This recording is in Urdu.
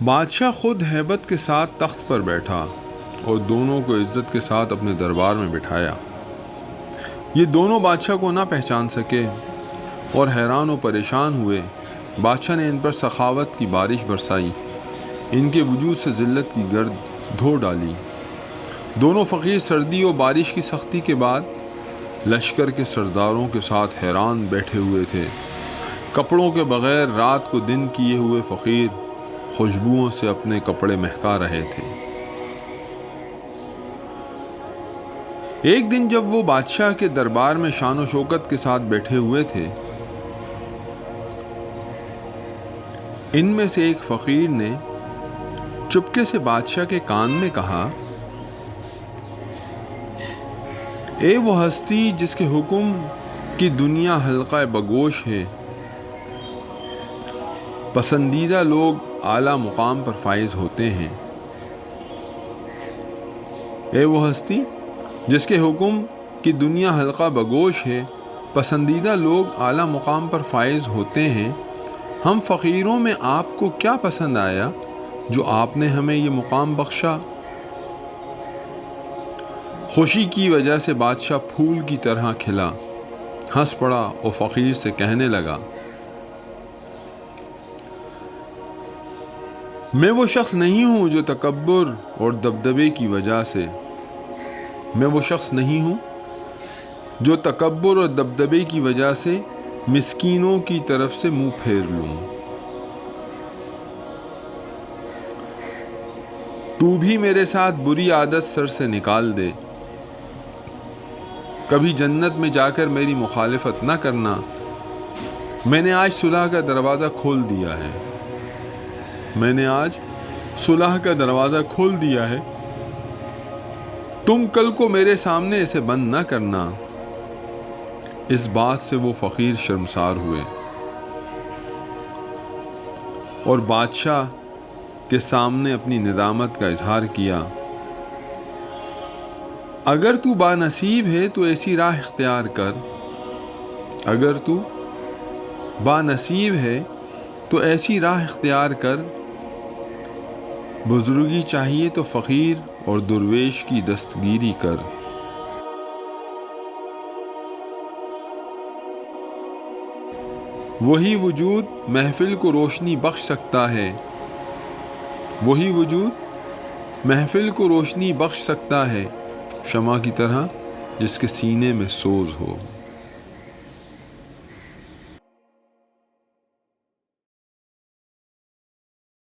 بادشاہ خود ہیبت کے ساتھ تخت پر بیٹھا اور دونوں کو عزت کے ساتھ اپنے دربار میں بٹھایا۔ یہ دونوں بادشاہ کو نہ پہچان سکے اور حیران و پریشان ہوئے۔ بادشاہ نے ان پر سخاوت کی بارش برسائی، ان کے وجود سے ذلت کی گرد دھو ڈالی۔ دونوں فقیر سردی و بارش کی سختی کے بعد لشکر کے سرداروں کے ساتھ حیران بیٹھے ہوئے تھے۔ کپڑوں کے بغیر رات کو دن کیے ہوئے فقیر خوشبوؤں سے اپنے کپڑے مہکا رہے تھے۔ ایک دن جب وہ بادشاہ کے دربار میں شان و شوکت کے ساتھ بیٹھے ہوئے تھے، ان میں سے ایک فقیر نے چپکے سے بادشاہ کے کان میں کہا، اے وہ ہستی جس کے حکم کی دنیا حلقہ بگوش ہے، پسندیدہ لوگ اعلیٰ مقام پر فائز ہوتے ہیں۔ اے وہ ہستی جس کے حکم کی دنیا حلقہ بگوش ہے، پسندیدہ لوگ اعلیٰ مقام پر فائز ہوتے ہیں، ہم فقیروں میں آپ کو کیا پسند آیا جو آپ نے ہمیں یہ مقام بخشا؟ خوشی کی وجہ سے بادشاہ پھول کی طرح کھلا، ہنس پڑا اور فقیر سے کہنے لگا، میں وہ شخص نہیں ہوں جو تکبر اور دبدبے کی وجہ سے مسکینوں کی طرف سے منہ پھیر لوں۔ تو بھی میرے ساتھ بری عادت سر سے نکال دے، کبھی جنت میں جا کر میری مخالفت نہ کرنا۔ میں نے آج صلح کا دروازہ کھول دیا ہے، تم کل کو میرے سامنے اسے بند نہ کرنا۔ اس بات سے وہ فقیر شرمسار ہوئے اور بادشاہ کے سامنے اپنی ندامت کا اظہار کیا۔ اگر تو بانصیب ہے تو ایسی راہ اختیار کر، بزرگی چاہیے تو فقیر اور درویش کی دستگیری کر۔ وہی وجود محفل کو روشنی بخش سکتا ہے، شمع کی طرح جس کے سینے میں سوز ہو۔